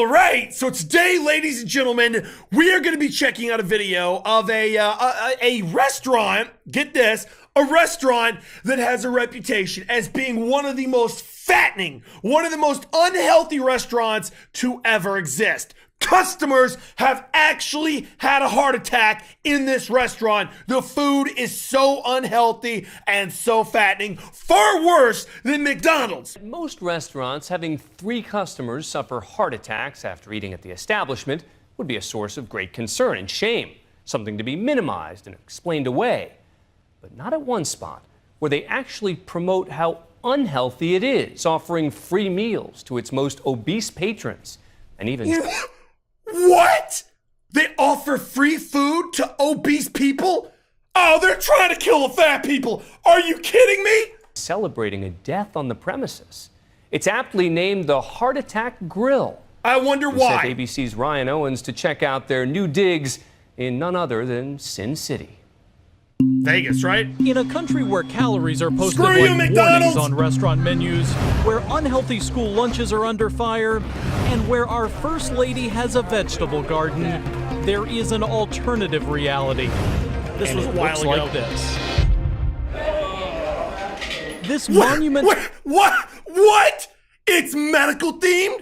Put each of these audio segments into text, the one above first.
All right, so today, ladies and gentlemen, we are going to be checking out a video of a restaurant, get this, a restaurant that has a reputation as being one of the most fattening, one of the most unhealthy restaurants to ever exist. Customers have actually had a heart attack in this restaurant. The food is so unhealthy and so fattening, far worse than McDonald's. Most restaurants, having 3 customers suffer heart attacks after eating at the establishment would be a source of great concern and shame, something to be minimized and explained away. But not at one spot, where they actually promote how unhealthy it is, offering free meals to its most obese patrons, and even... What? They offer free food to obese people? Oh, they're trying to kill the fat people. Are you kidding me? Celebrating a death on the premises. It's aptly named the Heart Attack Grill. I wonder why. Sent ABC's Ryan Owens to check out their new digs in none other than Sin City. Vegas, right? In a country where calories are posted Screw you, like McDonald's! warnings on restaurant menus, where unhealthy school lunches are under fire, and where our First Lady has a vegetable garden, there is an alternative reality. This was looks like this. This monument... What? It's medical themed?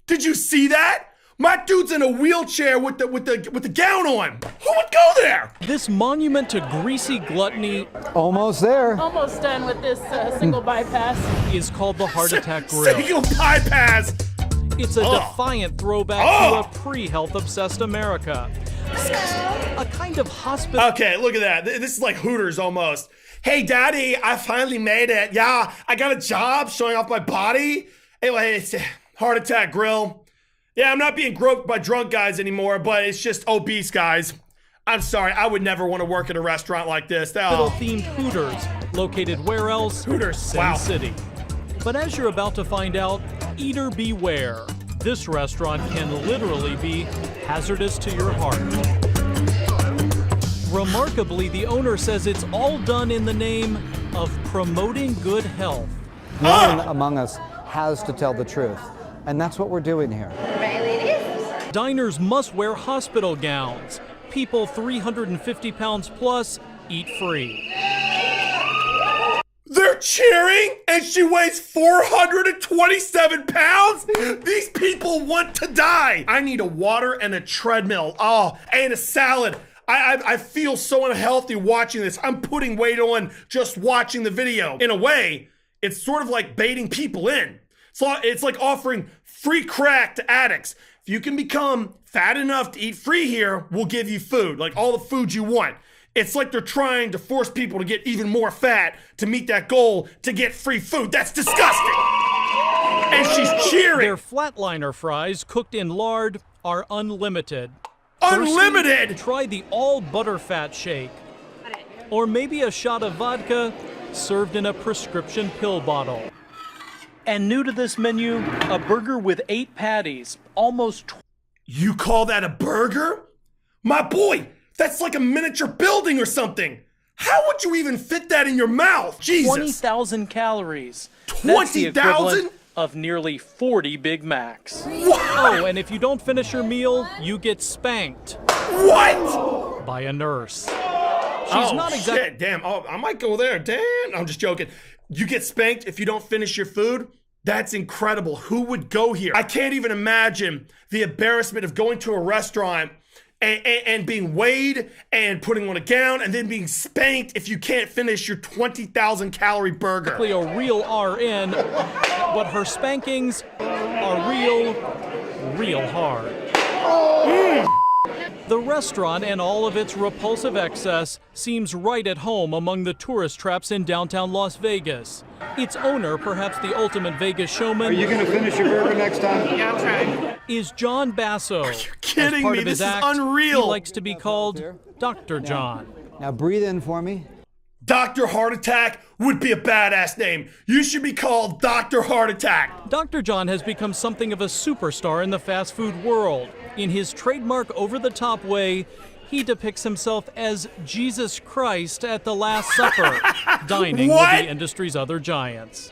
Did you see that? My dude's in a wheelchair with the gown on. Who would go there? This monument to greasy gluttony... Almost there. Almost done with this single bypass. ...is called the Heart Attack Grill. Single bypass. It's a defiant throwback to a pre-health obsessed America. A kind of hospital... Okay, look at that. This is like Hooters almost. Hey, Daddy, I finally made it. Yeah, I got a job showing off my body. Anyway, it's Heart Attack Grill. Yeah, I'm not being groped by drunk guys anymore, but it's just obese guys. I'm sorry, I would never want to work at a restaurant like this. Themed Hooters, located where else? Hooters, Sin City. But as you're about to find out, eater beware. This restaurant can literally be hazardous to your heart. Remarkably, the owner says it's all done in the name of promoting good health. No one among us has to tell the truth, and that's what we're doing here. Diners must wear hospital gowns. People 350 pounds plus eat free. They're cheering and she weighs 427 pounds? These people want to die. I need a water and a treadmill. Oh, and a salad. I feel so unhealthy watching this. I'm putting weight on just watching the video. In a way, it's sort of like baiting people in. So it's like offering free crack to addicts. If you can become fat enough to eat free here, we'll give you food, like all the food you want. It's like they're trying to force people to get even more fat to meet that goal to get free food. That's disgusting. And she's cheering. Their flatliner fries, cooked in lard, are unlimited. Unlimited? Firstly, try the all butterfat shake. Or maybe a shot of vodka served in a prescription pill bottle. And new to this menu, a burger with 8 patties, almost... You call that a burger? My boy, that's like a miniature building or something. How would you even fit that in your mouth? Jesus. 20,000 calories. 20,000? That's the equivalent of nearly 40 Big Macs. What? Oh, and if you don't finish your meal, you get spanked. What? By a nurse. She's not exactly... Shit, damn. Oh, I might go there. Damn. I'm just joking. You get spanked if you don't finish your food? That's incredible. Who would go here? I can't even imagine the embarrassment of going to a restaurant and being weighed and putting on a gown and then being spanked if you can't finish your 20,000 calorie burger. A real RN, but her spankings are real hard. The restaurant and all of its repulsive excess seems right at home among the tourist traps in downtown Las Vegas. Its owner, perhaps the ultimate Vegas showman... Are you going to finish your burger next time? Yeah, I'll try. ...is John Basso. Are you kidding As part me? of his This is act, unreal. He likes to be called Dr. John. Now breathe in for me. Dr. Heart Attack would be a badass name. You should be called Dr. Heart Attack. Dr. John has become something of a superstar in the fast food world. In his trademark over-the-top way, he depicts himself as Jesus Christ at the Last Supper, dining with the industry's other giants.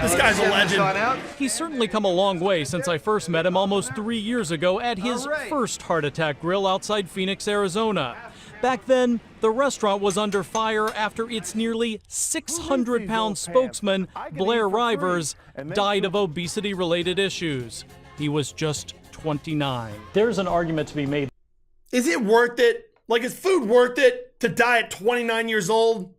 This guy's a legend. He's certainly come a long way since I first met him almost 3 years ago at his first heart attack grill outside Phoenix, Arizona. Back then, the restaurant was under fire after its nearly 600-pound spokesman, Blair Rivers, died of obesity-related issues. He was just 29. There's an argument to be made. Is it worth it? Like, is food worth it to die at 29 years old?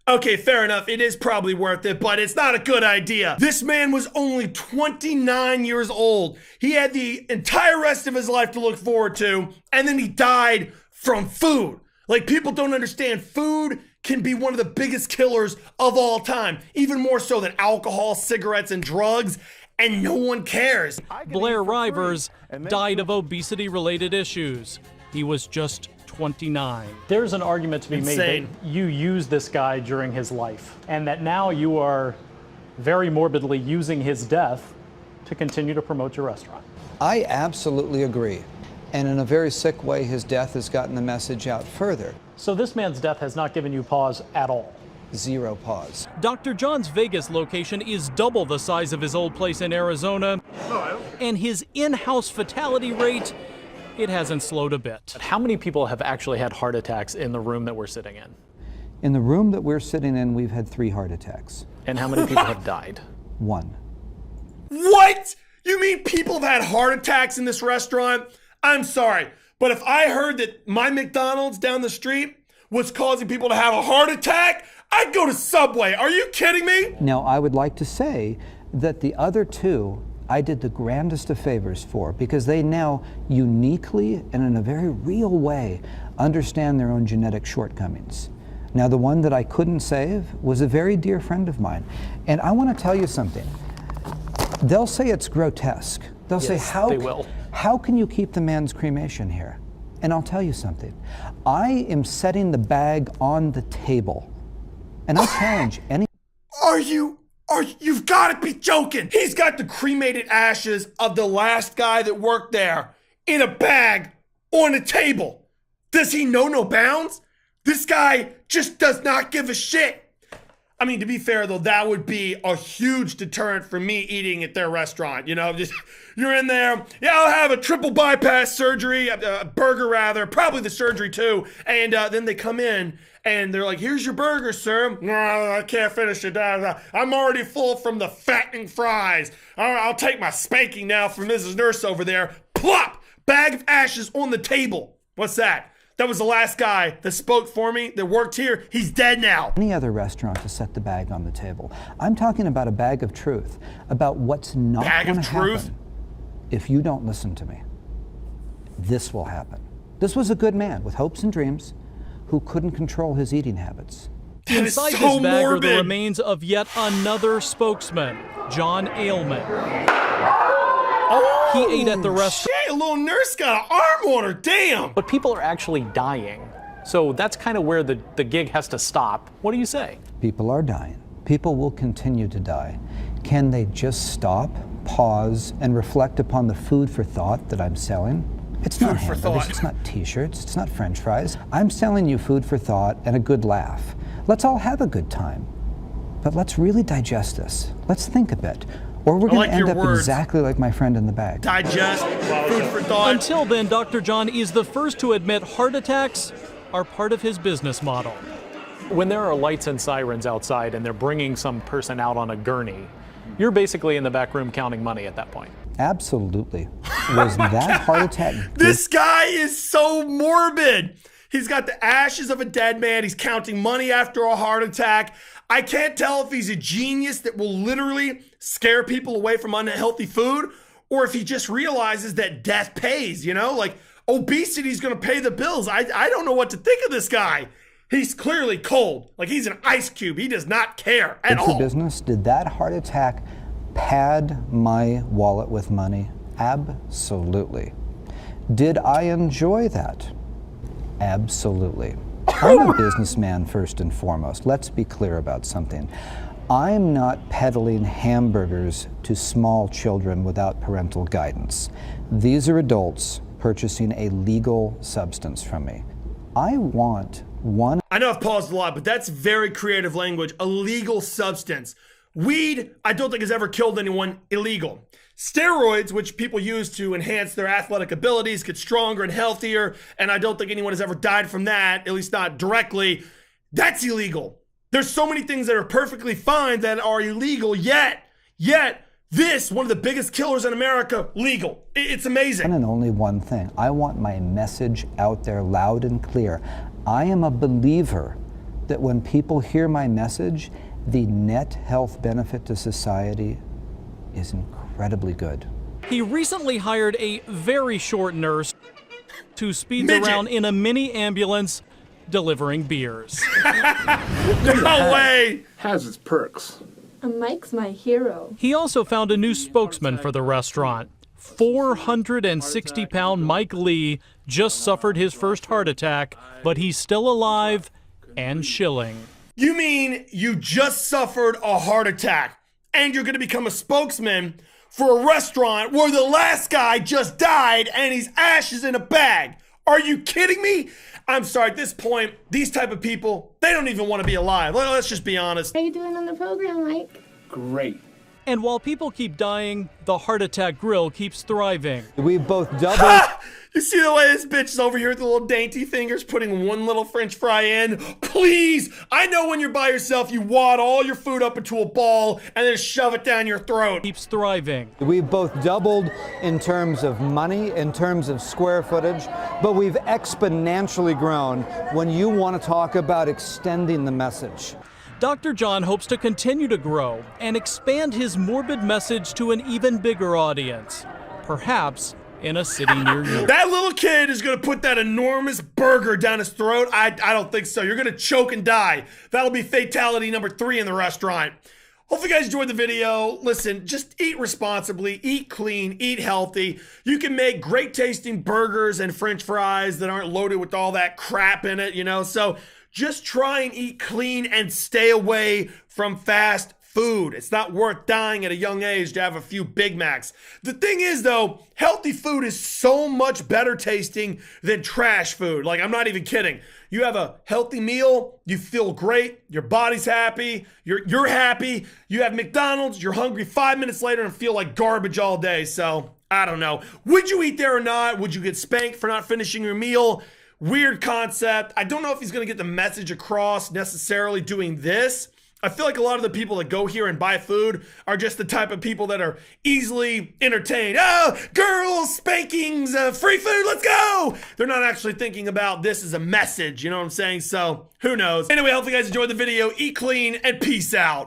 Okay, fair enough. It is probably worth it, but it's not a good idea. This man was only 29 years old. He had the entire rest of his life to look forward to, and then he died from food. Like, people don't understand. Food can be one of the biggest killers of all time, even more so than alcohol, cigarettes, and drugs, and no one cares. Blair Rivers died of obesity-related issues. He was just 29. There's an argument to be made that you used this guy during his life, and that now you are very morbidly using his death to continue to promote your restaurant. I absolutely agree. And in a very sick way, his death has gotten the message out further. So this man's death has not given you pause at all? Zero pause. Dr. John's Vegas location is double the size of his old place in Arizona, and his in-house fatality rate, it hasn't slowed a bit. How many people have actually had heart attacks in the room that we're sitting in? In the room that we're sitting in, we've had 3 heart attacks. And how many people have died? 1. What? You mean people have had heart attacks in this restaurant? I'm sorry, but if I heard that my McDonald's down the street was causing people to have a heart attack, I'd go to Subway. Are you kidding me? Now, I would like to say that the other 2, I did the grandest of favors for, because they now uniquely and in a very real way understand their own genetic shortcomings. Now, the one that I couldn't save was a very dear friend of mine. And I want to tell you something. They'll say it's grotesque. They'll say, how can you keep the man's cremation here? And I'll tell you something. I am setting the bag on the table. And I challenge any... You've got to be joking. He's got the cremated ashes of the last guy that worked there in a bag on a table. Does he know no bounds? This guy just does not give a shit. I mean, to be fair, though, that would be a huge deterrent for me eating at their restaurant. You know, just you're in there. Yeah, I'll have a triple bypass surgery, a burger rather, probably the surgery too. And then they come in and they're like, "Here's your burger, sir." "No, I can't finish it. I'm already full from the fattening fries. I'll take my spanking now from Mrs. Nurse over there." Plop! Bag of ashes on the table. What's that? That was the last guy that spoke for me, that worked here. He's dead now. Any other restaurant to set the bag on the table. I'm talking about a bag of truth, about what's not going to happen if you don't listen to me. This will happen. This was a good man with hopes and dreams who couldn't control his eating habits. Inside this bag are the remains of yet another spokesman, John Ailman. Oh, he ate at the restaurant. Shit, a little nurse got an arm on her, damn. But people are actually dying. So that's kind of where the gig has to stop. What do you say? People are dying. People will continue to die. Can they just stop, pause, and reflect upon the food for thought that I'm selling? It's not hamburgers, it's not t-shirts, it's not french fries. I'm selling you food for thought and a good laugh. Let's all have a good time. But let's really digest this. Let's think a bit. Or we're going to end up exactly like my friend in the bag. Digest, food for thought. Until then, Dr. John is the first to admit heart attacks are part of his business model. When there are lights and sirens outside and they're bringing some person out on a gurney, you're basically in the back room counting money at that point. Absolutely. Was that heart attack good? This guy is so morbid. He's got the ashes of a dead man. He's counting money after a heart attack. I can't tell if he's a genius that will literally scare people away from unhealthy food, or if he just realizes that death pays, you know? Like, obesity is going to pay the bills. I don't know what to think of this guy. He's clearly cold. Like, he's an ice cube. He does not care at all. Business, did that heart attack pad my wallet with money? Absolutely. Did I enjoy that? Absolutely. I'm a businessman first and foremost. Let's be clear about something. I'm not peddling hamburgers to small children without parental guidance. These are adults purchasing a legal substance from me. I want one. I know I've paused a lot, but that's very creative language. A legal substance. Weed, I don't think has ever killed anyone illegal. Steroids, which people use to enhance their athletic abilities, get stronger and healthier, and I don't think anyone has ever died from that, at least not directly, that's illegal. There's so many things that are perfectly fine that are illegal, yet this, one of the biggest killers in America, legal. It's amazing. And only one thing. I want my message out there loud and clear. I am a believer that when people hear my message, the net health benefit to society is incredibly good. He recently hired a very short nurse who speeds Midget. around in a mini ambulance delivering beers. No way. Has its perks. Mike's my hero. He also found a new spokesman for the restaurant. 460-pound Mike Lee just suffered his first heart attack, but he's still alive and shilling. You mean you just suffered a heart attack and you're going to become a spokesman for a restaurant where the last guy just died and his ash is in a bag? Are you kidding me? I'm sorry, at this point, these type of people, they don't even want to be alive. Let's just be honest. How you doing on the program, Mike? Great. And while people keep dying, the Heart Attack Grill keeps thriving. We've both doubled. You see the way this bitch is over here with the little dainty fingers putting one little French fry in? Please! I know when you're by yourself, you wad all your food up into a ball and then shove it down your throat. Keeps thriving. We've both doubled in terms of money, in terms of square footage, but we've exponentially grown when you want to talk about extending the message. Dr. John hopes to continue to grow and expand his morbid message to an even bigger audience, perhaps in a city near you. That little kid is gonna put that enormous burger down his throat. I don't think so. You're gonna choke and die. That'll be fatality number 3 in the restaurant. Hopefully you guys enjoyed the video. Listen, just eat responsibly, eat clean, eat healthy. You can make great tasting burgers and French fries that aren't loaded with all that crap in it, you know? So just try and eat clean and stay away from fast food. It's not worth dying at a young age to have a few Big Macs. The thing is though, healthy food is so much better tasting than trash food. Like, I'm not even kidding. You have a healthy meal, you feel great, your body's happy, you're happy. You have McDonald's, you're hungry 5 minutes later and feel like garbage all day. So, I don't know. Would you eat there or not? Would you get spanked for not finishing your meal? Weird concept. I don't know if he's going to get the message across necessarily doing this. I feel like a lot of the people that go here and buy food are just the type of people that are easily entertained. Oh, girls, spankings, free food, let's go. They're not actually thinking about this as a message, you know what I'm saying? So, who knows? Anyway, hopefully you guys enjoyed the video. Eat clean and peace out.